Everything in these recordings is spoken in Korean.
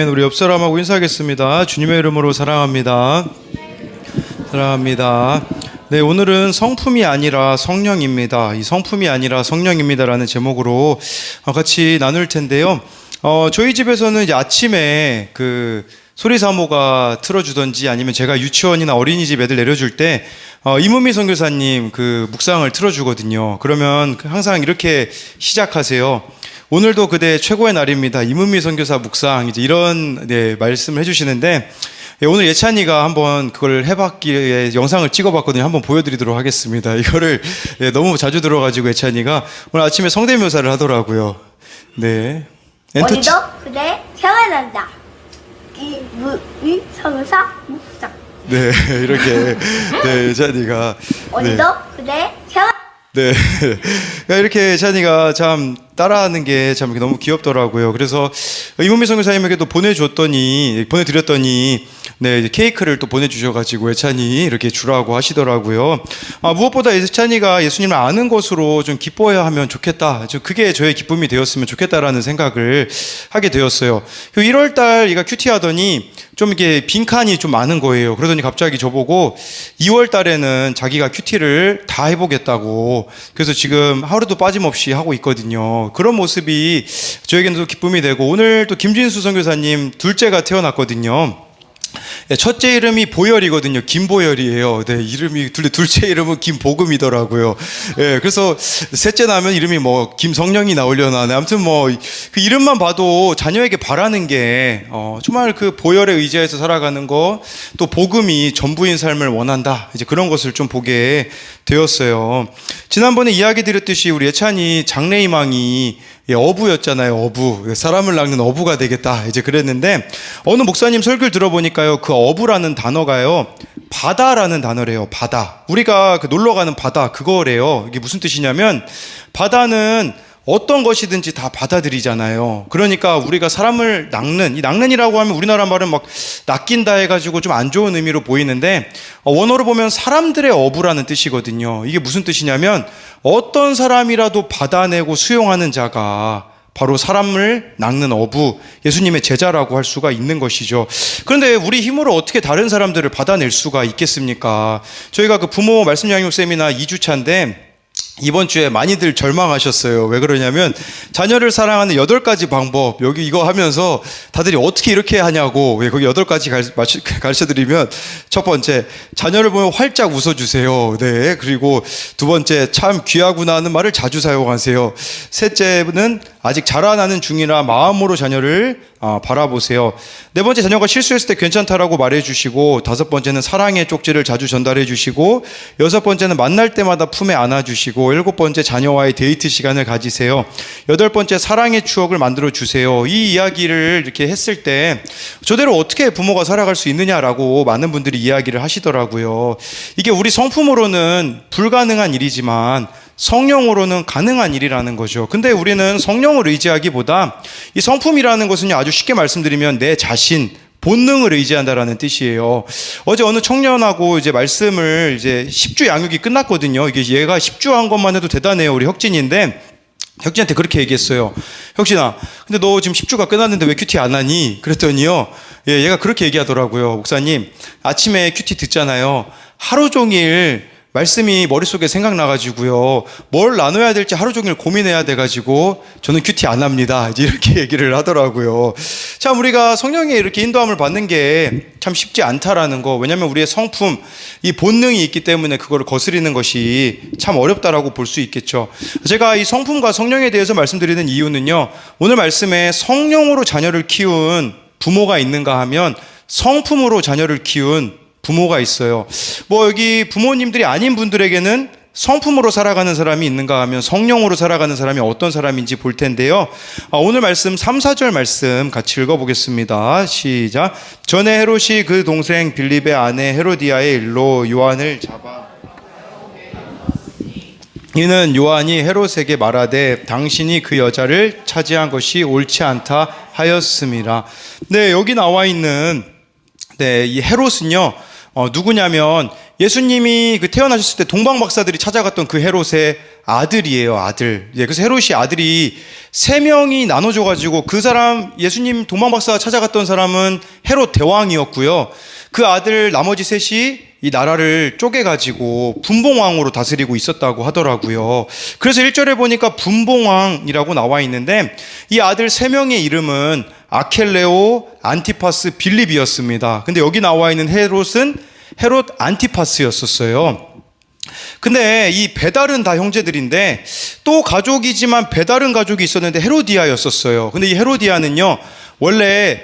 우리 옆 사람하고 인사하겠습니다. 주님의 이름으로 사랑합니다. 사랑합니다. 네, 오늘은 성품이 아니라 성령입니다. 이 성품이 아니라 성령입니다라는 제목으로 같이 나눌 텐데요. 저희 집에서는 이제 아침에 그 소리사모가 틀어주던지 아니면 제가 유치원이나 어린이집 애들 내려줄 때 이문미 선교사님 그 묵상을 틀어주거든요. 그러면 항상 이렇게 시작하세요. 오늘도 그대 최고의 날입니다. 이문미 선교사 묵상 이제 이런 말씀을 해주시는데 오늘 예찬이가 한번 그걸 해봤기에 영상을 찍어봤거든요. 한번 보여드리도록 하겠습니다. 이거를 너무 자주 들어가지고 예찬이가 오늘 아침에 성대묘사를 하더라고요. 네. 오늘도 그대 태어난다. 이문미 선교사 묵상. 네, 이렇게 예찬이가 오늘도 그대 태어난다. 네. 이렇게 예찬이가 참 따라하는 게 참 너무 귀엽더라고요. 그래서 이문미 선교사님에게도 보내드렸더니 네, 케이크를 또 보내주셔가지고 예찬이 이렇게 주라고 하시더라고요. 무엇보다 예찬이가 예수님을 아는 것으로 좀 기뻐해야 하면 좋겠다. 그게 저의 기쁨이 되었으면 좋겠다라는 생각을 하게 되었어요. 1월달 얘가 큐티 하더니 좀 이렇게 빈칸이 좀 많은 거예요. 그러더니 갑자기 저보고 2월달에는 자기가 큐티를 다 해보겠다고. 그래서 지금 하루도 빠짐없이 하고 있거든요. 그런 모습이 저에게는 또 기쁨이 되고, 오늘 또 김진수 선교사님 둘째가 태어났거든요. 첫째 이름이 보열이거든요. 김보열이에요. 네, 이름이 둘째 이름은 김복음이더라고요. 네, 그래서 셋째 나면 이름이 뭐 김성령이 나오려나. 네, 아무튼 뭐 그 이름만 봐도 자녀에게 바라는 게 정말 그 보열에 의지해서 살아가는 거, 또 복음이 전부인 삶을 원한다. 이제 그런 것을 좀 보게 되었어요. 지난번에 이야기 드렸듯이 우리 예찬이 장래희망이 어부였잖아요. 어부. 사람을 낚는 어부가 되겠다. 이제 그랬는데 어느 목사님 설교를 들어보니까요. 그 어부라는 단어가요. 바다라는 단어래요. 바다. 우리가 그 놀러 가는 바다 그거래요. 이게 무슨 뜻이냐면 바다는 어떤 것이든지 다 받아들이잖아요. 그러니까 우리가 사람을 낚는, 이 낚는이라고 하면 우리나라 말은 막 낚인다 해가지고 좀 안 좋은 의미로 보이는데 원어로 보면 사람들의 어부라는 뜻이거든요. 이게 무슨 뜻이냐면 어떤 사람이라도 받아내고 수용하는 자가 바로 사람을 낚는 어부, 예수님의 제자라고 할 수가 있는 것이죠. 그런데 우리 힘으로 어떻게 다른 사람들을 받아낼 수가 있겠습니까? 저희가 그 부모 말씀 양육 세미나 2주차인데 이번 주에 많이들 절망하셨어요. 왜 그러냐면 자녀를 사랑하는 8가지 방법, 여기 이거 하면서 다들이 어떻게 이렇게 하냐고. 왜 거기 8가지 가르쳐드리면, 첫 번째, 자녀를 보면 활짝 웃어주세요. 네. 그리고 두 번째, 참 귀하구나 하는 말을 자주 사용하세요. 셋째는 아직 자라나는 중이라 마음으로 자녀를 바라보세요. 네 번째, 자녀가 실수했을 때 괜찮다라고 말해주시고, 다섯 번째는 사랑의 쪽지를 자주 전달해주시고, 여섯 번째는 만날 때마다 품에 안아주시고, 일곱 번째, 자녀와의 데이트 시간을 가지세요. 여덟 번째, 사랑의 추억을 만들어주세요. 이 이야기를 이렇게 했을 때 저대로 어떻게 부모가 살아갈 수 있느냐라고 많은 분들이 이야기를 하시더라고요. 이게 우리 성품으로는 불가능한 일이지만 성령으로는 가능한 일이라는 거죠. 근데 우리는 성령을 의지하기보다 이 성품이라는 것은요, 아주 쉽게 말씀드리면 내 자신, 본능을 의지한다라는 뜻이에요. 어제 어느 청년하고 이제 말씀을 이제 10주 양육이 끝났거든요. 이게 얘가 10주 한 것만 해도 대단해요. 우리 혁진인데 혁진한테 그렇게 얘기했어요. 혁진아, 근데 너 지금 10주가 끝났는데 왜 큐티 안 하니? 그랬더니요, 얘가 그렇게 얘기하더라고요. 목사님, 아침에 큐티 듣잖아요. 하루 종일 말씀이 머릿속에 생각나가지고요, 뭘 나눠야 될지 하루 종일 고민해야 돼가지고 저는 큐티 안 합니다. 이제 이렇게 얘기를 하더라고요. 참 우리가 성령의 이렇게 인도함을 받는 게 참 쉽지 않다라는 거. 왜냐하면 우리의 성품, 이 본능이 있기 때문에 그거를 거스리는 것이 참 어렵다라고 볼 수 있겠죠. 제가 이 성품과 성령에 대해서 말씀드리는 이유는요, 오늘 말씀에 성령으로 자녀를 키운 부모가 있는가 하면 성품으로 자녀를 키운 부모가 있어요. 뭐 여기 부모님들이 아닌 분들에게는 성품으로 살아가는 사람이 있는가 하면 성령으로 살아가는 사람이 어떤 사람인지 볼 텐데요. 오늘 말씀 3, 4절 말씀 같이 읽어보겠습니다. 시작. 전에 헤롯이 그 동생 빌립의 아내 헤로디아의 일로 요한을 잡아 이는 요한이 헤롯에게 말하되 당신이 그 여자를 차지한 것이 옳지 않다 하였음이라. 네, 여기 나와 있는 이 헤롯은요, 누구냐면 예수님이 그 태어나셨을 때 동방 박사들이 찾아갔던 그 헤롯의 아들이에요, 아들. 예, 그래서 헤롯이 아들이 3명이 나눠져가지고 그 사람, 예수님 동방박사 찾아갔던 사람은 헤롯 대왕이었고요. 그 아들 나머지 셋이 이 나라를 쪼개가지고 분봉왕으로 다스리고 있었다고 하더라고요. 그래서 1절에 보니까 분봉왕이라고 나와 있는데 이 아들 3명의 이름은 아켈레오, 안티파스, 빌립이었습니다. 근데 여기 나와 있는 헤롯은 헤롯 안티파스였었어요. 근데 이 배달은 다 형제들인데 또 가족이지만 배달은 가족이 있었는데 헤로디아였었어요. 근데 이 헤로디아는요 원래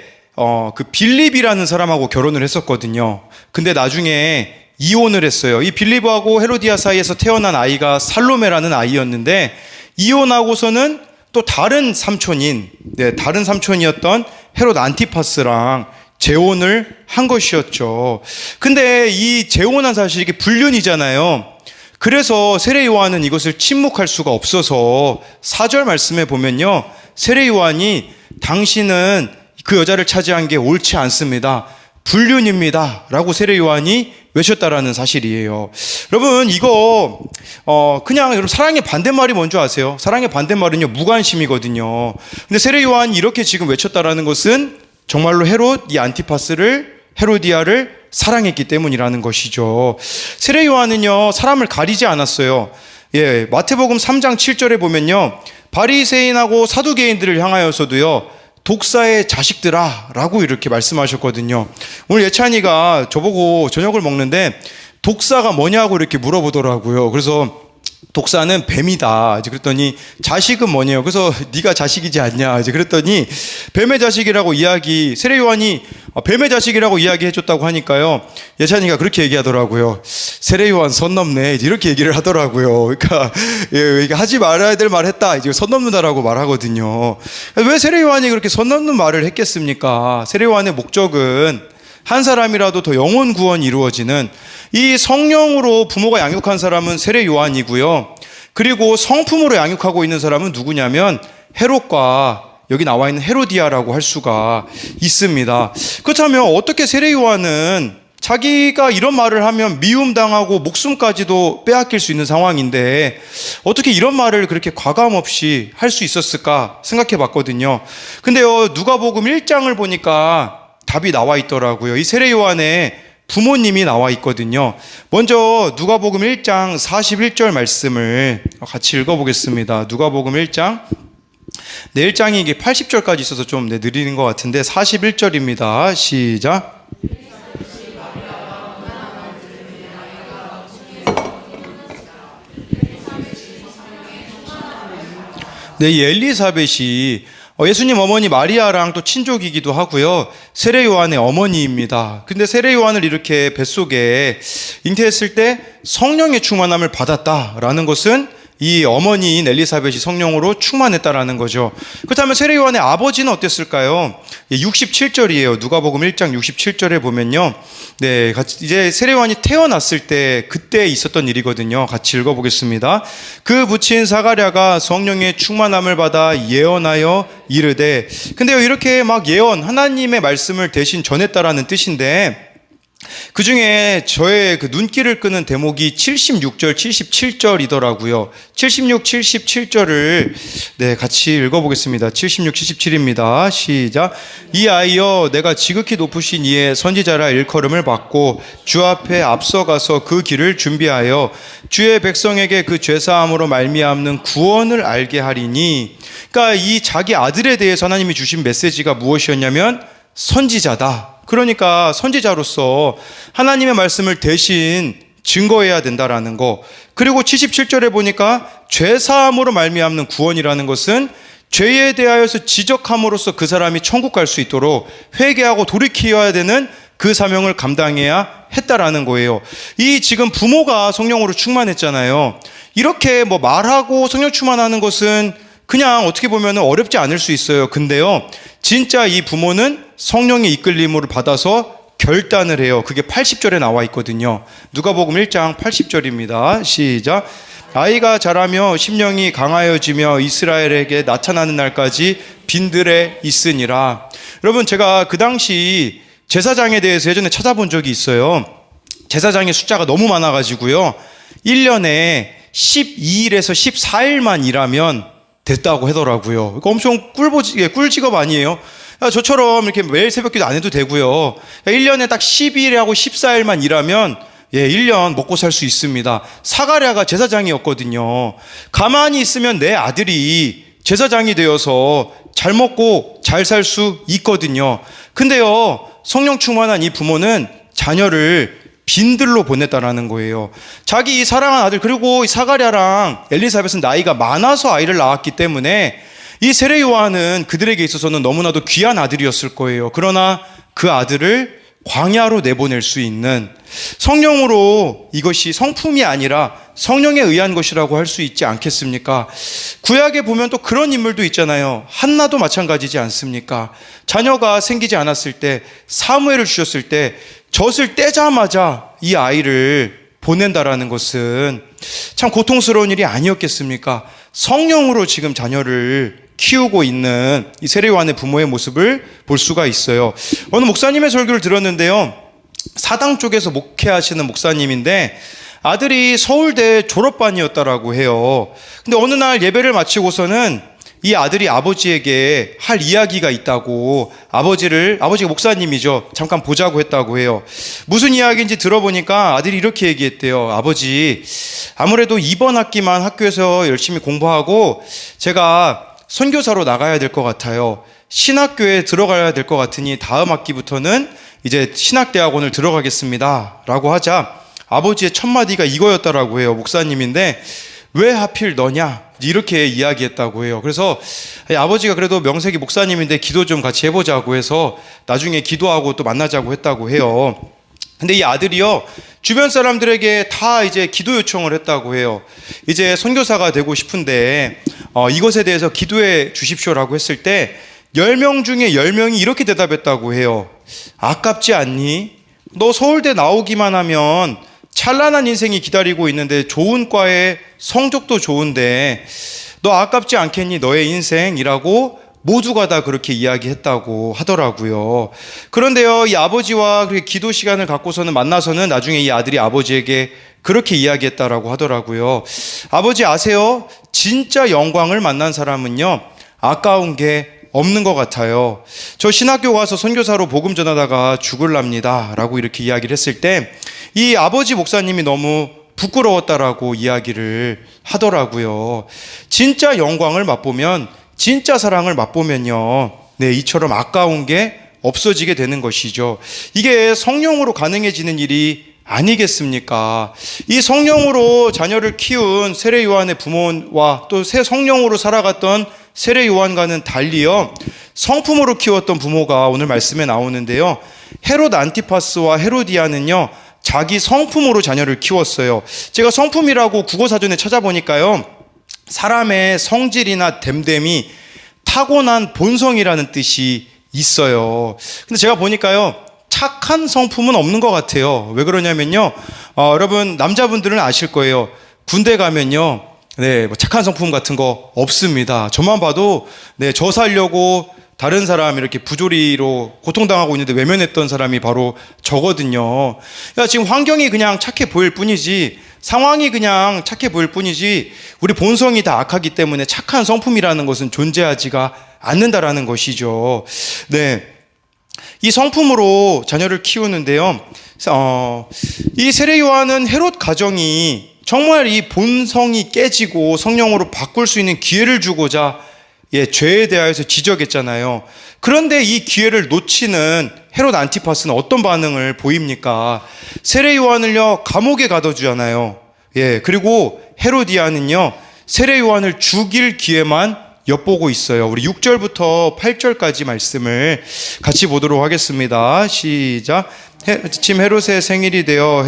그 빌립이라는 사람하고 결혼을 했었거든요. 근데 나중에 이혼을 했어요. 이 빌립하고 헤로디아 사이에서 태어난 아이가 살로메라는 아이였는데 이혼하고서는 또 다른 삼촌이었던 헤롯 안티파스랑 재혼을 한 것이었죠. 근데 이 재혼한 사실이 이게 불륜이잖아요. 그래서 세례 요한은 이것을 침묵할 수가 없어서 4절 말씀에 보면요. 세례 요한이 당신은 그 여자를 차지한 게 옳지 않습니다. 불륜입니다. 라고 세례 요한이 외쳤다라는 사실이에요. 여러분 이거 그냥 여러분 사랑의 반대말이 뭔지 아세요? 사랑의 반대말은요 무관심이거든요. 근데 세례 요한이 이렇게 지금 외쳤다라는 것은 정말로 헤롯 이 안티파스를 헤로디아를 사랑했기 때문이라는 것이죠. 세례 요한은요 사람을 가리지 않았어요. 예, 마태복음 3장 7절에 보면요 바리새인하고 사두개인들을 향하여서도요 독사의 자식들아 라고 이렇게 말씀하셨거든요. 오늘 예찬이가 저보고 저녁을 먹는데 독사가 뭐냐고 이렇게 물어보더라고요. 그래서 독사는 뱀이다. 이제 그랬더니 자식은 뭐냐요? 그래서 네가 자식이지 않냐? 이제 그랬더니 뱀의 자식이라고 세례 요한이 뱀의 자식이라고 이야기해줬다고 하니까요. 예찬이가 그렇게 얘기하더라고요. 세례 요한 선 넘네. 이렇게 얘기를 하더라고요. 그러니까 이게 하지 말아야 될 말 했다. 이제 선 넘는다라고 말하거든요. 왜 세례 요한이 그렇게 선 넘는 말을 했겠습니까? 세례 요한의 목적은 한 사람이라도 더 영혼 구원이 이루어지는 이 성령으로 부모가 양육한 사람은 세례 요한이고요. 그리고 성품으로 양육하고 있는 사람은 누구냐면 헤롯과 여기 나와 있는 헤로디아라고 할 수가 있습니다. 그렇다면 어떻게 세례 요한은 자기가 이런 말을 하면 미움당하고 목숨까지도 빼앗길 수 있는 상황인데 어떻게 이런 말을 그렇게 과감 없이 할 수 있었을까 생각해 봤거든요. 근데요 누가복음 1장을 보니까 답이 나와 있더라고요. 이 세례 요한의 부모님이 나와 있거든요. 먼저 누가복음 1장 41절 말씀을 같이 읽어보겠습니다. 누가복음 1장 1장이 이게 80절까지 있어서 좀 느리는 것 같은데 41절입니다. 시작. 네, 이 엘리사벳이 예수님 어머니 마리아랑 또 친족이기도 하고요. 세례 요한의 어머니입니다. 근데 세례 요한을 이렇게 뱃속에 잉태했을 때 성령의 충만함을 받았다라는 것은 이 어머니인 엘리사벳이 성령으로 충만했다라는 거죠. 그렇다면 세례 요한의 아버지는 어땠을까요? 67절이에요. 누가복음 1장 67절에 보면요. 네, 이제 세례 요한이 태어났을 때 그때 있었던 일이거든요. 같이 읽어보겠습니다. 그 부친 사가랴가 성령의 충만함을 받아 예언하여 이르되, 근데요 이렇게 막 하나님의 말씀을 대신 전했다라는 뜻인데 그 중에 저의 그 눈길을 끄는 대목이 76절, 77절이더라고요. 76, 77절을 같이 읽어보겠습니다. 76, 77입니다. 시작. 이 아이여 내가 지극히 높으신 이의 선지자라 일컬음을 받고 주 앞에 앞서가서 그 길을 준비하여 주의 백성에게 그 죄사함으로 말미암는 구원을 알게 하리니. 그러니까 이 자기 아들에 대해서 하나님이 주신 메시지가 무엇이었냐면 선지자다. 그러니까 선지자로서 하나님의 말씀을 대신 증거해야 된다라는 거. 그리고 77절에 보니까 죄사함으로 말미암는 구원이라는 것은 죄에 대하여서 지적함으로써 그 사람이 천국 갈 수 있도록 회개하고 돌이켜야 되는 그 사명을 감당해야 했다라는 거예요. 이 지금 부모가 성령으로 충만했잖아요. 이렇게 말하고 성령 충만하는 것은 그냥 어떻게 보면 어렵지 않을 수 있어요. 근데요 진짜 이 부모는 성령의 이끌림을 받아서 결단을 해요. 그게 80절에 나와 있거든요. 누가복음 1장 80절입니다. 시작. 아이가 자라며 심령이 강하여지며 이스라엘에게 나타나는 날까지 빈들에 있으니라. 여러분 제가 그 당시 제사장에 대해서 예전에 찾아본 적이 있어요. 제사장의 숫자가 너무 많아가지고요 1년에 12일에서 14일만 일하면 됐다고 하더라고요. 이거 엄청 꿀직업 아니에요? 야, 저처럼 이렇게 매일 새벽기도 안 해도 되고요. 1년에 딱 12일하고 14일만 일하면 1년 먹고 살 수 있습니다. 사가랴가 제사장이었거든요. 가만히 있으면 내 아들이 제사장이 되어서 잘 먹고 잘 살 수 있거든요. 근데요, 성령 충만한 이 부모는 자녀를 빈들로 보냈다라는 거예요. 자기 이 사랑한 아들, 그리고 이 사가랴랑 엘리사벳은 나이가 많아서 아이를 낳았기 때문에 이 세례 요한은 그들에게 있어서는 너무나도 귀한 아들이었을 거예요. 그러나 그 아들을 광야로 내보낼 수 있는, 성령으로 이것이 성품이 아니라 성령에 의한 것이라고 할 수 있지 않겠습니까? 구약에 보면 또 그런 인물도 있잖아요. 한나도 마찬가지지 않습니까? 자녀가 생기지 않았을 때, 사무엘을 주셨을 때 젖을 떼자마자 이 아이를 보낸다라는 것은 참 고통스러운 일이 아니었겠습니까? 성령으로 지금 자녀를 키우고 있는 이 세례 요한의 부모의 모습을 볼 수가 있어요. 어느 목사님의 설교를 들었는데요, 사당 쪽에서 목회하시는 목사님인데 아들이 서울대 졸업반이었다라고 해요. 근데 어느 날 예배를 마치고서는 이 아들이 아버지에게 할 이야기가 있다고, 아버지가 목사님이죠, 잠깐 보자고 했다고 해요. 무슨 이야기인지 들어보니까 아들이 이렇게 얘기했대요. 아버지, 아무래도 이번 학기만 학교에서 열심히 공부하고 제가 선교사로 나가야 될 것 같아요. 신학교에 들어가야 될 것 같으니 다음 학기부터는 이제 신학대학원을 들어가겠습니다 라고 하자 아버지의 첫 마디가 이거였다라고 해요. 목사님인데 왜 하필 너냐 이렇게 이야기했다고 해요. 그래서 아버지가 그래도 명색이 목사님인데 기도 좀 같이 해보자고 해서 나중에 기도하고 또 만나자고 했다고 해요. 근데 이 아들이요, 주변 사람들에게 다 이제 기도 요청을 했다고 해요. 이제 선교사가 되고 싶은데 이것에 대해서 기도해 주십시오라고 했을 때 10명 중에 10명이 이렇게 대답했다고 해요. 아깝지 않니? 너 서울대 나오기만 하면 찬란한 인생이 기다리고 있는데, 좋은 과에 성적도 좋은데 너 아깝지 않겠니? 너의 인생이라고 모두가 다 그렇게 이야기했다고 하더라고요. 그런데요, 이 아버지와 그렇게 기도 시간을 갖고서는 만나서는 나중에 이 아들이 아버지에게 그렇게 이야기했다라고 하더라고요. 아버지 아세요? 진짜 영광을 만난 사람은요, 아까운 게 없는 것 같아요. 저 신학교 가서 선교사로 복음 전하다가 죽을랍니다 라고 이렇게 이야기를 했을 때 이 아버지 목사님이 너무 부끄러웠다라고 이야기를 하더라고요. 진짜 영광을 맛보면, 진짜 사랑을 맛보면요, 이처럼 아까운 게 없어지게 되는 것이죠. 이게 성령으로 가능해지는 일이 아니겠습니까? 이 성령으로 자녀를 키운 세례 요한의 부모와 또 성령으로 살아갔던 세례 요한과는 달리요, 성품으로 키웠던 부모가 오늘 말씀에 나오는데요, 헤롯 안티파스와 헤로디아는요, 자기 성품으로 자녀를 키웠어요. 제가 성품이라고 국어사전에 찾아보니까요, 사람의 성질이나 됨됨이 타고난 본성이라는 뜻이 있어요. 근데 제가 보니까요, 착한 성품은 없는 것 같아요. 왜 그러냐면요, 여러분 남자분들은 아실 거예요. 군대 가면요, 뭐 착한 성품 같은 거 없습니다. 저만 봐도 저 살려고 다른 사람 이렇게 부조리로 고통당하고 있는데 외면했던 사람이 바로 저거든요. 그러니까 지금 환경이 그냥 착해 보일 뿐이지, 상황이 그냥 착해 보일 뿐이지, 우리 본성이 다 악하기 때문에 착한 성품이라는 것은 존재하지가 않는다라는 것이죠. 이 성품으로 자녀를 키우는데요, 이 세례 요한은 헤롯 가정이 정말 이 본성이 깨지고 성령으로 바꿀 수 있는 기회를 주고자 죄에 대하여서 지적했잖아요. 그런데 이 기회를 놓치는 헤롯 안티파스는 어떤 반응을 보입니까? 세례 요한을요, 감옥에 가둬주잖아요. 그리고 헤로디아는요, 세례 요한을 죽일 기회만 엿보고 있어요. 우리 6절부터 8절까지 말씀을 같이 보도록 하겠습니다. 시작. 지금 헤롯의 생일이 되어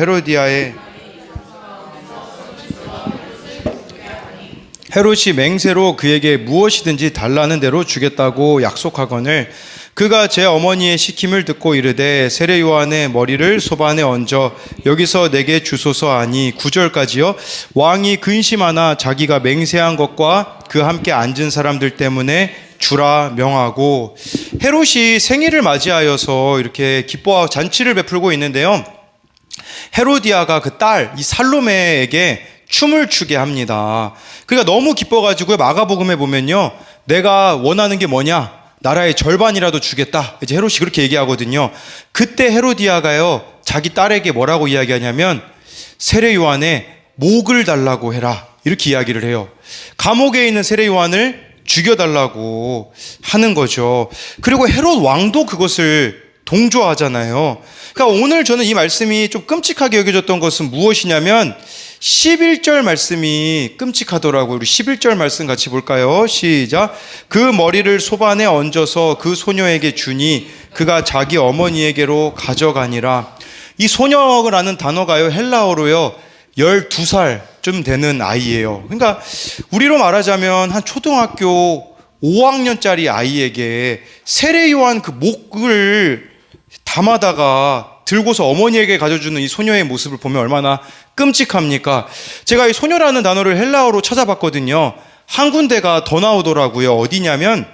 헤롯이 맹세로 그에게 무엇이든지 달라는 대로 주겠다고 약속하거늘 그가 제 어머니의 시킴을 듣고 이르되 세례 요한의 머리를 소반에 얹어 여기서 내게 주소서 하니 9절까지요. 왕이 근심하나 자기가 맹세한 것과 그 함께 앉은 사람들 때문에 주라 명하고, 헤롯이 생일을 맞이하여서 이렇게 기뻐하고 잔치를 베풀고 있는데요, 헤로디아가 그 딸 이 살로메에게 춤을 추게 합니다. 그러니까 너무 기뻐가지고 마가복음에 보면요, 내가 원하는 게 뭐냐? 나라의 절반이라도 주겠다. 이제 헤롯이 그렇게 얘기하거든요. 그때 헤로디아가요, 자기 딸에게 뭐라고 이야기하냐면 세례 요한의 목을 달라고 해라, 이렇게 이야기를 해요. 감옥에 있는 세례 요한을 죽여달라고 하는 거죠. 그리고 헤롯 왕도 그것을 동조하잖아요. 그러니까 오늘 저는 이 말씀이 좀 끔찍하게 여겨졌던 것은 무엇이냐면 11절 말씀이 끔찍하더라고요. 우리 11절 말씀 같이 볼까요? 시작. 그 머리를 소반에 얹어서 그 소녀에게 주니 그가 자기 어머니에게로 가져가니라. 이 소녀라는 단어가요, 헬라어로요, 12살쯤 되는 아이예요. 그러니까 우리로 말하자면 한 초등학교 5학년짜리 아이에게 세례 요한 그 목을 담아다가 들고서 어머니에게 가져주는 이 소녀의 모습을 보면 얼마나 끔찍합니까? 제가 이 소녀라는 단어를 헬라어로 찾아봤거든요. 한 군데가 더 나오더라고요. 어디냐면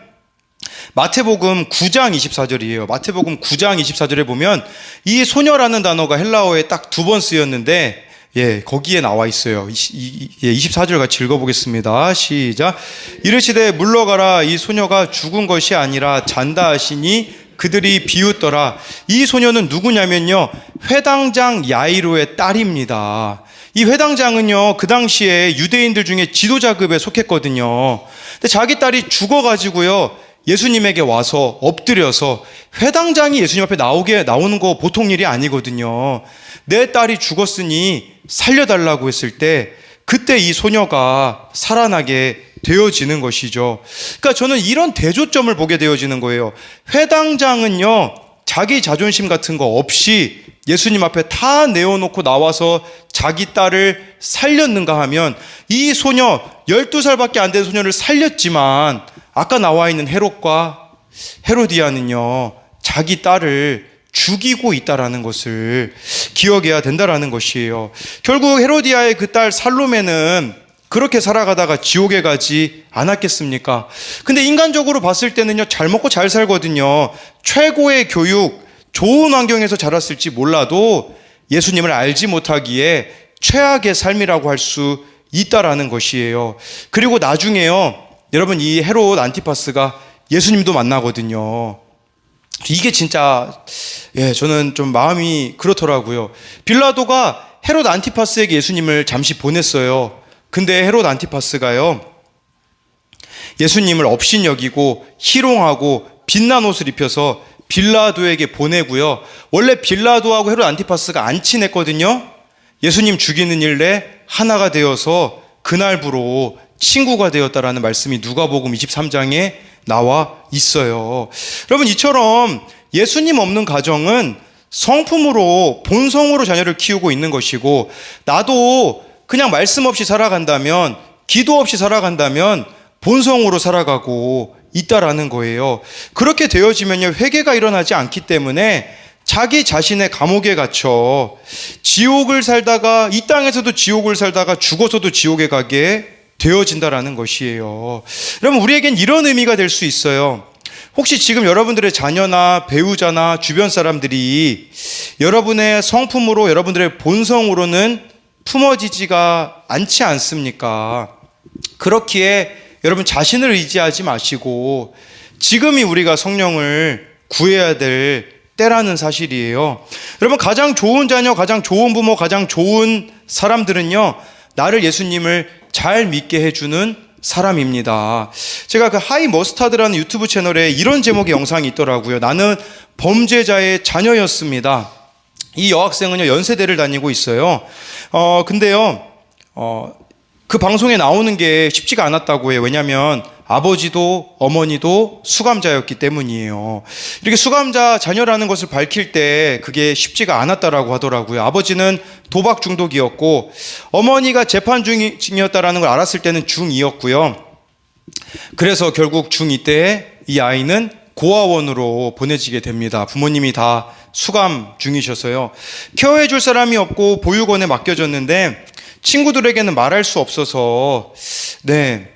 마태복음 9장 24절이에요. 마태복음 9장 24절에 보면 이 소녀라는 단어가 헬라어에 딱 2번 쓰였는데, 예, 거기에 나와 있어요. 24절 같이 읽어보겠습니다. 시작. 이르시되 물러가라, 이 소녀가 죽은 것이 아니라 잔다 하시니 그들이 비웃더라. 이 소녀는 누구냐면요, 회당장 야이로의 딸입니다. 이 회당장은요, 그 당시에 유대인들 중에 지도자급에 속했거든요. 근데 자기 딸이 죽어가지고요, 예수님에게 와서 엎드려서, 회당장이 예수님 앞에 나오는 거 보통 일이 아니거든요. 내 딸이 죽었으니 살려달라고 했을 때, 그때 이 소녀가 살아나게 되어지는 것이죠. 그러니까 저는 이런 대조점을 보게 되어지는 거예요. 회당장은요, 자기 자존심 같은 거 없이 예수님 앞에 다 내어놓고 나와서 자기 딸을 살렸는가 하면, 이 소녀 12살밖에 안 된 소녀를 살렸지만 아까 나와 있는 헤롯과 헤로디아는요, 자기 딸을 죽이고 있다라는 것을 기억해야 된다라는 것이에요. 결국 헤로디아의 그 딸 살로메는 그렇게 살아가다가 지옥에 가지 않았겠습니까? 근데 인간적으로 봤을 때는요, 잘 먹고 잘 살거든요. 최고의 교육, 좋은 환경에서 자랐을지 몰라도 예수님을 알지 못하기에 최악의 삶이라고 할 수 있다라는 것이에요. 그리고 나중에요, 여러분, 이 헤롯 안티파스가 예수님도 만나거든요. 이게 진짜, 예, 저는 좀 마음이 그렇더라고요. 빌라도가 헤롯 안티파스에게 예수님을 잠시 보냈어요. 근데 헤롯 안티파스가요, 예수님을 업신여기고 희롱하고 빛난 옷을 입혀서 빌라도에게 보내고요. 원래 빌라도하고 헤롯 안티파스가 안 친했거든요. 예수님 죽이는 일에 하나가 되어서 그날부로 친구가 되었다라는 말씀이 누가복음 23장에 나와 있어요. 여러분, 이처럼 예수님 없는 가정은 성품으로, 본성으로 자녀를 키우고 있는 것이고, 나도 그냥 말씀 없이 살아간다면, 기도 없이 살아간다면 본성으로 살아가고 있다라는 거예요. 그렇게 되어지면요, 회개가 일어나지 않기 때문에 자기 자신의 감옥에 갇혀 지옥을 살다가, 이 땅에서도 지옥을 살다가 죽어서도 지옥에 가게 되어진다라는 것이에요. 여러분, 우리에겐 이런 의미가 될 수 있어요. 혹시 지금 여러분들의 자녀나 배우자나 주변 사람들이 여러분의 성품으로, 여러분들의 본성으로는 품어지지가 않지 않습니까? 그렇기에 여러분, 자신을 의지하지 마시고 지금이 우리가 성령을 구해야 될 때라는 사실이에요. 여러분, 가장 좋은 자녀, 가장 좋은 부모, 가장 좋은 사람들은요, 나를, 예수님을 잘 믿게 해주는 사람입니다. 제가 그 하이 머스타드라는 유튜브 채널에 이런 제목의 영상이 있더라고요. 나는 범죄자의 자녀였습니다. 이 여학생은요, 연세대를 다니고 있어요. 근데요, 그 방송에 나오는 게 쉽지가 않았다고 해요. 왜냐하면 아버지도 어머니도 수감자였기 때문이에요. 이렇게 수감자 자녀라는 것을 밝힐 때 그게 쉽지가 않았다라고 하더라고요. 아버지는 도박 중독이었고, 어머니가 재판 중이었다라는 걸 알았을 때는 중2였고요. 그래서 결국 중2 때 이 아이는 고아원으로 보내지게 됩니다. 부모님이 다 수감 중이셔서요. 케어해 줄 사람이 없고 보육원에 맡겨졌는데 친구들에게는 말할 수 없어서, 네,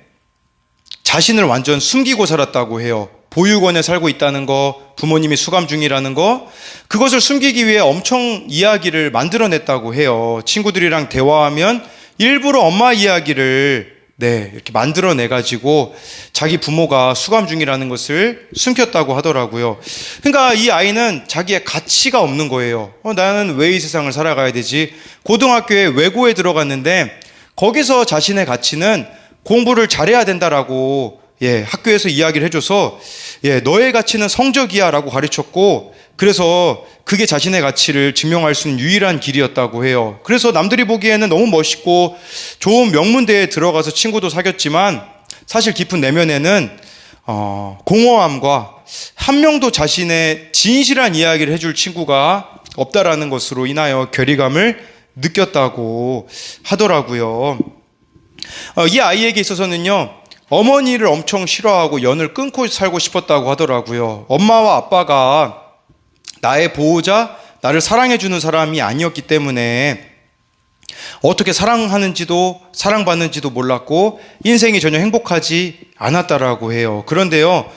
자신을 완전 숨기고 살았다고 해요. 보육원에 살고 있다는 거, 부모님이 수감 중이라는 거, 그것을 숨기기 위해 엄청 이야기를 만들어냈다고 해요. 친구들이랑 대화하면 일부러 엄마 이야기를 이렇게 만들어내가지고 자기 부모가 수감 중이라는 것을 숨겼다고 하더라고요. 그러니까 이 아이는 자기의 가치가 없는 거예요. 나는 왜 이 세상을 살아가야 되지? 고등학교에 외고에 들어갔는데 거기서 자신의 가치는 공부를 잘해야 된다라고 학교에서 이야기를 해줘서 너의 가치는 성적이야 라고 가르쳤고, 그래서 그게 자신의 가치를 증명할 수 있는 유일한 길이었다고 해요. 그래서 남들이 보기에는 너무 멋있고 좋은 명문대에 들어가서 친구도 사귀었지만 사실 깊은 내면에는 공허함과 한 명도 자신의 진실한 이야기를 해줄 친구가 없다라는 것으로 인하여 괴리감을 느꼈다고 하더라고요. 이 아이에게 있어서는요, 어머니를 엄청 싫어하고 연을 끊고 살고 싶었다고 하더라고요. 엄마와 아빠가 나의 보호자, 나를 사랑해주는 사람이 아니었기 때문에 어떻게 사랑하는지도 사랑받는지도 몰랐고 인생이 전혀 행복하지 않았다라고 해요. 그런데요,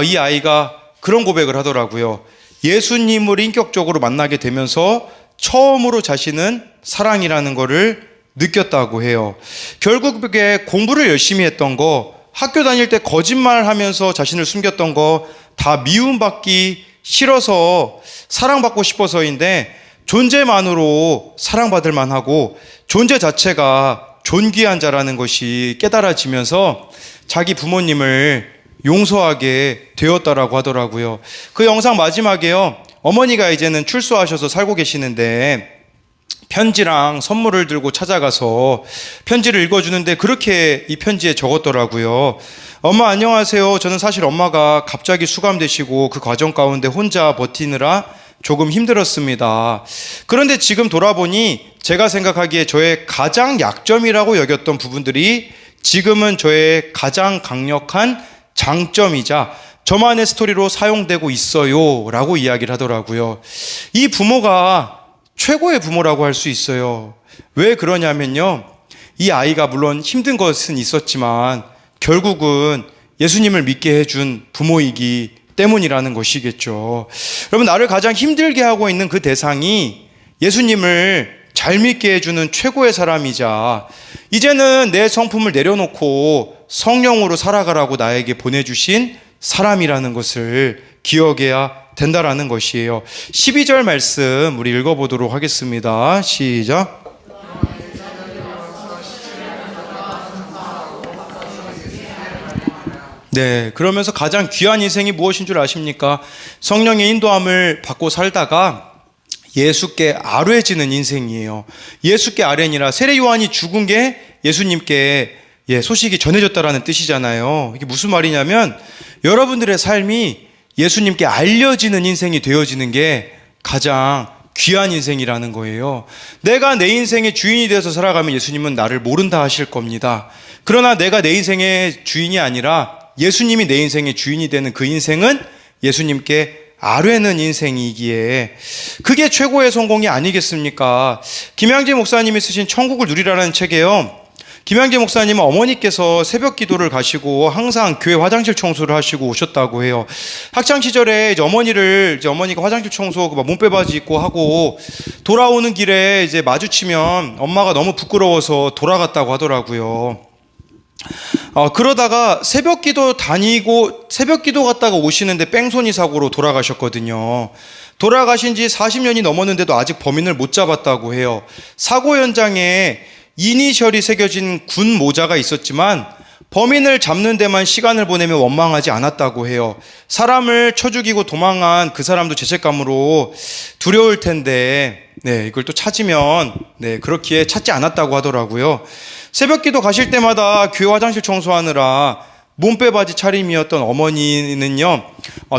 이 아이가 그런 고백을 하더라고요. 예수님을 인격적으로 만나게 되면서 처음으로 자신은 사랑이라는 것을 느꼈다고 해요. 결국에 공부를 열심히 했던 거, 학교 다닐 때 거짓말하면서 자신을 숨겼던 거 다 미움받기 싫어서 사랑받고 싶어서인데 존재만으로 사랑받을 만하고 존재 자체가 존귀한 자라는 것이 깨달아지면서 자기 부모님을 용서하게 되었다라고 하더라고요. 그 영상 마지막에요, 어머니가 이제는 출소하셔서 살고 계시는데 편지랑 선물을 들고 찾아가서 편지를 읽어주는데 그렇게 이 편지에 적었더라고요. 엄마 안녕하세요. 저는 사실 엄마가 갑자기 수감되시고 그 과정 가운데 혼자 버티느라 조금 힘들었습니다. 그런데 지금 돌아보니 제가 생각하기에 저의 가장 약점이라고 여겼던 부분들이 지금은 저의 가장 강력한 장점이자 저만의 스토리로 사용되고 있어요 라고 이야기를 하더라고요. 이 부모가 최고의 부모라고 할 수 있어요. 왜 그러냐면요, 이 아이가 물론 힘든 것은 있었지만 결국은 예수님을 믿게 해준 부모이기 때문이라는 것이겠죠. 여러분, 나를 가장 힘들게 하고 있는 그 대상이 예수님을 잘 믿게 해주는 최고의 사람이자 이제는 내 성품을 내려놓고 성령으로 살아가라고 나에게 보내주신 사람이라는 것을 기억해야 된다라는 것이에요. 12절 말씀 우리 읽어보도록 하겠습니다. 시작. 그러면서 가장 귀한 인생이 무엇인 줄 아십니까? 성령의 인도함을 받고 살다가 예수께 아뢰지는 인생이에요. 예수께 아뢰니라. 세례 요한이 죽은 게 예수님께 소식이 전해졌다라는 뜻이잖아요. 이게 무슨 말이냐면 여러분들의 삶이 예수님께 알려지는 인생이 되어지는 게 가장 귀한 인생이라는 거예요. 내가 내 인생의 주인이 되어서 살아가면 예수님은 나를 모른다 하실 겁니다. 그러나 내가 내 인생의 주인이 아니라 예수님이 내 인생의 주인이 되는 그 인생은 예수님께 아뢰는 인생이기에 그게 최고의 성공이 아니겠습니까? 김양재 목사님이 쓰신 천국을 누리라는 책에요, 김양재 목사님은 어머니께서 새벽 기도를 가시고 항상 교회 화장실 청소를 하시고 오셨다고 해요. 학창 시절에 어머니가 화장실 청소 몸빼바지 입고 하고 돌아오는 길에 이제 마주치면 엄마가 너무 부끄러워서 돌아갔다고 하더라고요. 그러다가 새벽 기도 갔다가 오시는데 뺑소니 사고로 돌아가셨거든요. 돌아가신 지 40년이 넘었는데도 아직 범인을 못 잡았다고 해요. 사고 현장에 이니셜이 새겨진 군 모자가 있었지만 범인을 잡는 데만 시간을 보내며 원망하지 않았다고 해요. 사람을 쳐 죽이고 도망한 그 사람도 죄책감으로 두려울 텐데 이걸 또 찾으면 그렇기에 찾지 않았다고 하더라고요. 새벽 기도 가실 때마다 교회 화장실 청소하느라 몸빼바지 차림이었던 어머니는요,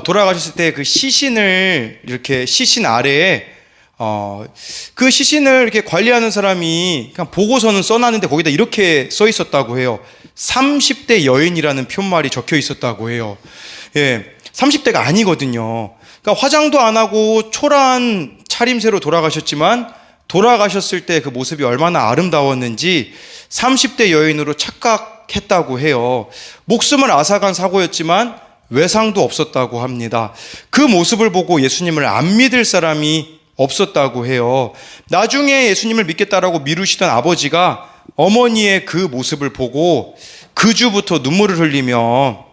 돌아가셨을 때 그 시신을 이렇게 시신 아래에 그 시신을 이렇게 관리하는 사람이 그냥 보고서는 써놨는데 거기다 이렇게 써 있었다고 해요. 30대 여인이라는 표말이 적혀 있었다고 해요. 30대가 아니거든요. 그러니까 화장도 안 하고 초라한 차림새로 돌아가셨지만 돌아가셨을 때 그 모습이 얼마나 아름다웠는지 30대 여인으로 착각했다고 해요. 목숨을 앗아간 사고였지만 외상도 없었다고 합니다. 그 모습을 보고 예수님을 안 믿을 사람이 없었다고 해요. 나중에 예수님을 믿겠다라고 미루시던 아버지가 어머니의 그 모습을 보고 그 주부터 눈물을 흘리며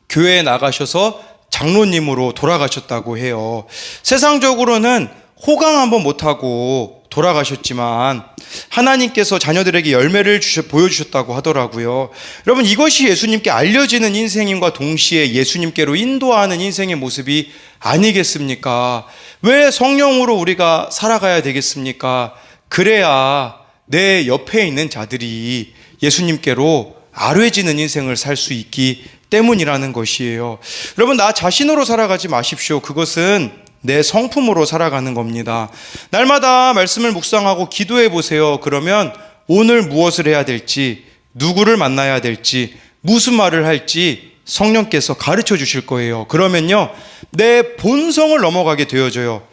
교회에 나가셔서 장로님으로 돌아가셨다고 해요. 세상적으로는 호강 한번 못하고 돌아가셨지만 하나님께서 자녀들에게 열매를 보여주셨다고 하더라고요. 여러분, 이것이 예수님께 알려지는 인생임과 동시에 예수님께로 인도하는 인생의 모습이 아니겠습니까? 왜 성령으로 우리가 살아가야 되겠습니까? 그래야 내 옆에 있는 자들이 예수님께로 아뢰지는 인생을 살 수 있기 때문이라는 것이에요. 여러분, 나 자신으로 살아가지 마십시오. 그것은 내 성품으로 살아가는 겁니다. 날마다 말씀을 묵상하고 기도해 보세요. 그러면 오늘 무엇을 해야 될지, 누구를 만나야 될지, 무슨 말을 할지 성령께서 가르쳐 주실 거예요. 그러면요, 내 본성을 넘어가게 되어져요.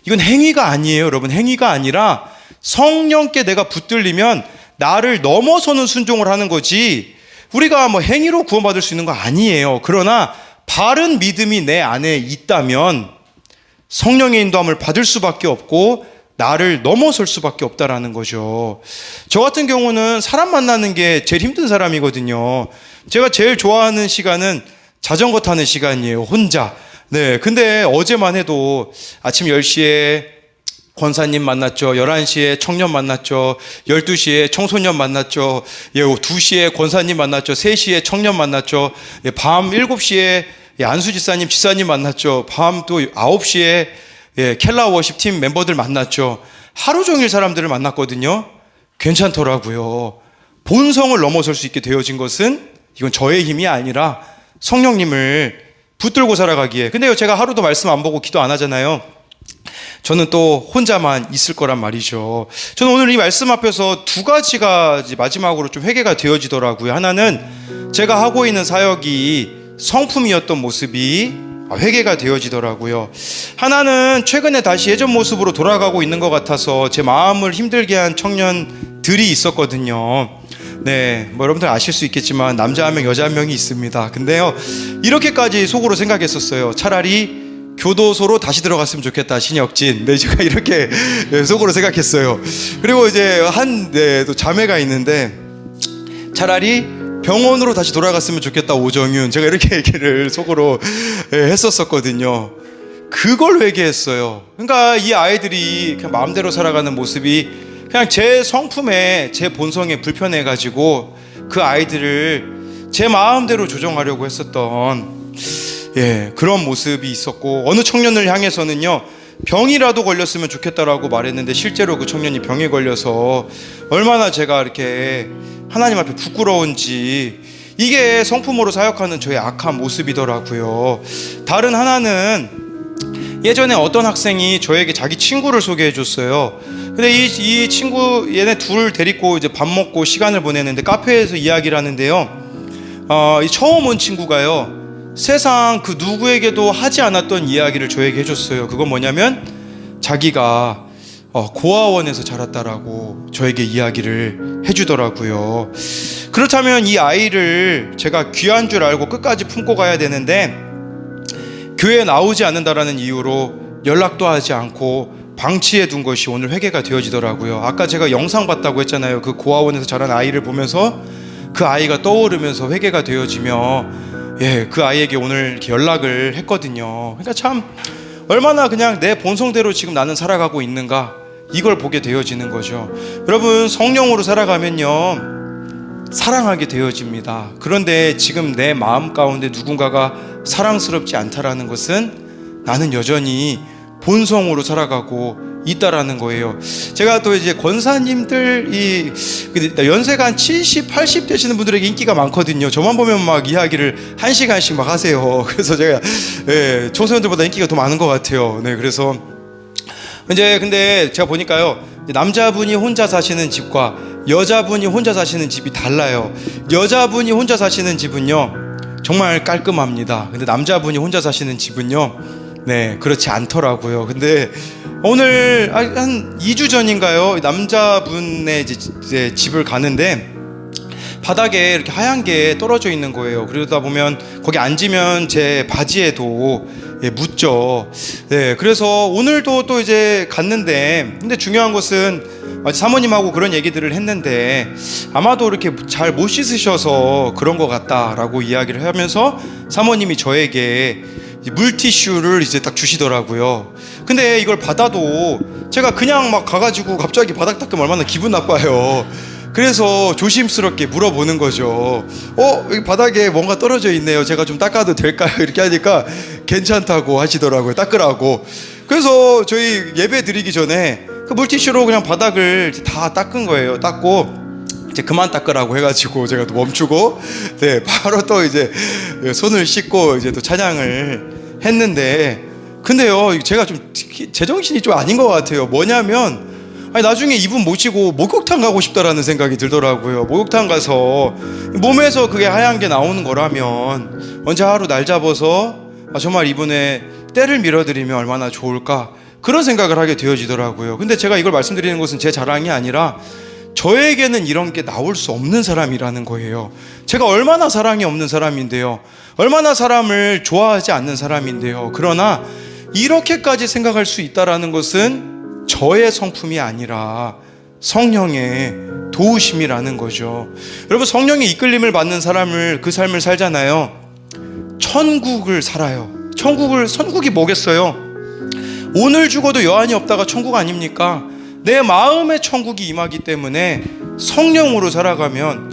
이건 행위가 아니에요, 여러분. 행위가 아니라 성령께 내가 붙들리면 나를 넘어서는 순종을 하는 거지, 우리가 뭐 행위로 구원받을 수 있는 거 아니에요. 그러나 바른 믿음이 내 안에 있다면 성령의 인도함을 받을 수밖에 없고 나를 넘어설 수밖에 없다라는 거죠. 저 같은 경우는 사람 만나는 게 제일 힘든 사람이거든요. 제가 제일 좋아하는 시간은 자전거 타는 시간이에요, 혼자. 네, 근데 어제만 해도 아침 10시에 권사님 만났죠. 11시에 청년 만났죠. 12시에 청소년 만났죠. 2시에 권사님 만났죠. 3시에 청년 만났죠. 밤 7시에 안수 지사님 만났죠. 밤 또 9시에 켈라 워십 팀 멤버들 만났죠. 하루 종일 사람들을 만났거든요. 괜찮더라고요. 본성을 넘어설 수 있게 되어진 것은 이건 저의 힘이 아니라 성령님을 붙들고 살아가기에. 근데요, 제가 하루도 말씀 안 보고 기도 안 하잖아요. 저는 또 혼자만 있을 거란 말이죠. 저는 오늘 이 말씀 앞에서 두 가지가 마지막으로 좀 회개가 되어지더라고요. 하나는 제가 하고 있는 사역이 성품이었던 모습이 회개가 되어지더라고요. 하나는 최근에 다시 예전 모습으로 돌아가고 있는 것 같아서 제 마음을 힘들게 한 청년들이 있었거든요. 네, 뭐 여러분들 아실 수 있겠지만 남자 한 명, 여자 한 명이 있습니다. 근데요, 이렇게까지 속으로 생각했었어요. 차라리 교도소로 다시 들어갔으면 좋겠다, 신혁진. 네, 제가 이렇게 속으로 생각했어요. 그리고 이제 또 자매가 있는데 차라리 병원으로 다시 돌아갔으면 좋겠다, 오정윤. 제가 이렇게 얘기를 속으로 했었거든요. 그걸 회개했어요. 그러니까 이 아이들이 그냥 마음대로 살아가는 모습이 그냥 제 성품에, 제 본성에 불편해가지고 그 아이들을 제 마음대로 조정하려고 했었던 그런 모습이 있었고, 어느 청년을 향해서는요, 병이라도 걸렸으면 좋겠다라고 말했는데 실제로 그 청년이 병에 걸려서 얼마나 제가 이렇게 하나님 앞에 부끄러운지, 이게 성품으로 사역하는 저의 악한 모습이더라고요. 다른 하나는 예전에 어떤 학생이 저에게 자기 친구를 소개해 줬어요. 근데 이 친구, 얘네 둘 데리고 이제 밥 먹고 시간을 보내는데 카페에서 이야기를 하는데요, 이 처음 온 친구가요, 세상 그 누구에게도 하지 않았던 이야기를 저에게 해줬어요. 그건 뭐냐면 자기가 고아원에서 자랐다라고 저에게 이야기를 해주더라고요. 그렇다면 이 아이를 제가 귀한 줄 알고 끝까지 품고 가야 되는데 교회에 나오지 않는다라는 이유로 연락도 하지 않고 방치해 둔 것이 오늘 회개가 되어지더라고요. 아까 제가 영상 봤다고 했잖아요. 그 고아원에서 자란 아이를 보면서 그 아이가 떠오르면서 회개가 되어지며 그 아이에게 오늘 이렇게 연락을 했거든요. 그러니까 참 얼마나 그냥 내 본성대로 지금 나는 살아가고 있는가, 이걸 보게 되어지는 거죠. 여러분, 성령으로 살아가면요, 사랑하게 되어집니다. 그런데 지금 내 마음 가운데 누군가가 사랑스럽지 않다라는 것은 나는 여전히 본성으로 살아가고 있다라는 거예요. 제가 또 이제 권사님들 연세가 한 70, 80 되시는 분들에게 인기가 많거든요. 저만 보면 막 이야기를 1시간씩 막 하세요. 그래서 제가 청소년들보다 인기가 더 많은 것 같아요. 네, 그래서 이제 근데 제가 보니까요, 남자분이 혼자 사시는 집과 여자분이 혼자 사시는 집이 달라요. 여자분이 혼자 사시는 집은요, 정말 깔끔합니다. 근데 남자분이 혼자 사시는 집은요, 그렇지 않더라고요. 근데 오늘 한 2주 전인가요, 남자분의 이제 집을 가는데 바닥에 이렇게 하얀 게 떨어져 있는 거예요. 그러다 보면 거기 앉으면 제 바지에도 묻죠. 그래서 오늘도 또 이제 갔는데, 근데 중요한 것은 사모님하고 그런 얘기들을 했는데 아마도 이렇게 잘 못 씻으셔서 그런 것 같다라고 이야기를 하면서 사모님이 저에게 물티슈를 이제 딱 주시더라고요. 근데 이걸 받아도 제가 그냥 막 가가지고 갑자기 바닥 닦으면 얼마나 기분 나빠요. 그래서 조심스럽게 물어보는 거죠. 여기 바닥에 뭔가 떨어져 있네요. 제가 좀 닦아도 될까요? 이렇게 하니까 괜찮다고 하시더라고요. 닦으라고. 그래서 저희 예배 드리기 전에 그 물티슈로 그냥 바닥을 다 닦은 거예요. 닦고 이제 그만 닦으라고 해가지고 제가 또 멈추고, 네, 바로 또 이제 손을 씻고 이제 또 찬양을 했는데, 근데요, 제가 좀 제정신이 좀 아닌 것 같아요. 뭐냐면, 나중에 이분 모시고 목욕탕 가고 싶다라는 생각이 들더라고요. 목욕탕 가서 몸에서 그게 하얀 게 나오는 거라면 언제 하루 날 잡아서 정말 이분의 때를 밀어드리면 얼마나 좋을까, 그런 생각을 하게 되어지더라고요. 근데 제가 이걸 말씀드리는 것은 제 자랑이 아니라 저에게는 이런 게 나올 수 없는 사람이라는 거예요. 제가 얼마나 사랑이 없는 사람인데요, 얼마나 사람을 좋아하지 않는 사람인데요, 그러나 이렇게까지 생각할 수 있다라는 것은 저의 성품이 아니라 성령의 도우심이라는 거죠. 여러분, 성령의 이끌림을 받는 사람을, 그 삶을 살잖아요. 천국을 살아요. 천국이 뭐겠어요? 오늘 죽어도 여한이 없다가 천국 아닙니까? 내 마음의 천국이 임하기 때문에 성령으로 살아가면,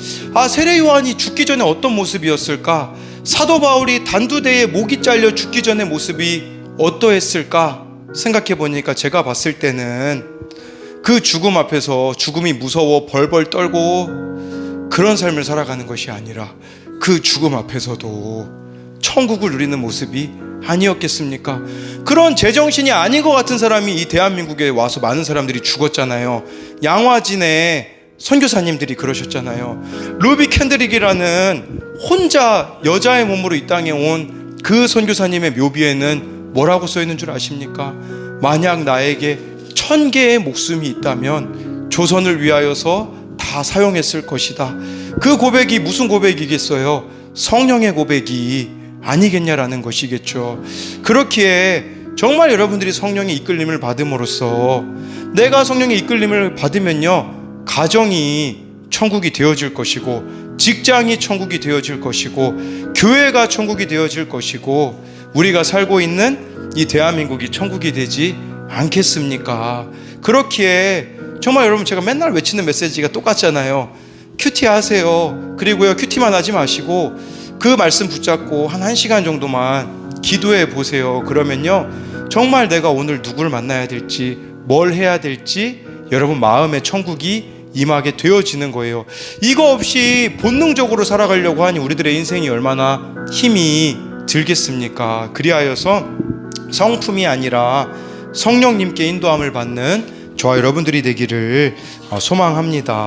세례 요한이 죽기 전에 어떤 모습이었을까? 사도 바울이 단두대에 목이 잘려 죽기 전의 모습이 어떠했을까? 생각해 보니까 제가 봤을 때는 그 죽음 앞에서 죽음이 무서워 벌벌 떨고 그런 삶을 살아가는 것이 아니라 그 죽음 앞에서도 천국을 누리는 모습이 아니었겠습니까? 그런 제정신이 아닌 것 같은 사람이 이 대한민국에 와서 많은 사람들이 죽었잖아요. 양화진의 선교사님들이 그러셨잖아요. 루비 캔드릭이라는 혼자 여자의 몸으로 이 땅에 온 그 선교사님의 묘비에는 뭐라고 써 있는 줄 아십니까? 만약 나에게 1000개의 목숨이 있다면 조선을 위하여서 다 사용했을 것이다. 그 고백이 무슨 고백이겠어요? 성령의 고백이 아니겠냐라는 것이겠죠. 그렇기에 정말 여러분들이 성령의 이끌림을 받음으로써, 내가 성령의 이끌림을 받으면요, 가정이 천국이 되어질 것이고, 직장이 천국이 되어질 것이고, 교회가 천국이 되어질 것이고, 우리가 살고 있는 이 대한민국이 천국이 되지 않겠습니까? 그렇기에 정말 여러분, 제가 맨날 외치는 메시지가 똑같잖아요. 큐티 하세요. 그리고요, 큐티만 하지 마시고 그 말씀 붙잡고 한 1시간 정도만 기도해 보세요. 그러면요, 정말 내가 오늘 누굴 만나야 될지, 뭘 해야 될지 여러분 마음의 천국이 임하게 되어지는 거예요. 이거 없이 본능적으로 살아가려고 하니 우리들의 인생이 얼마나 힘이 들겠습니까? 그리하여서 성품이 아니라 성령님께 인도함을 받는 저와 여러분들이 되기를 소망합니다.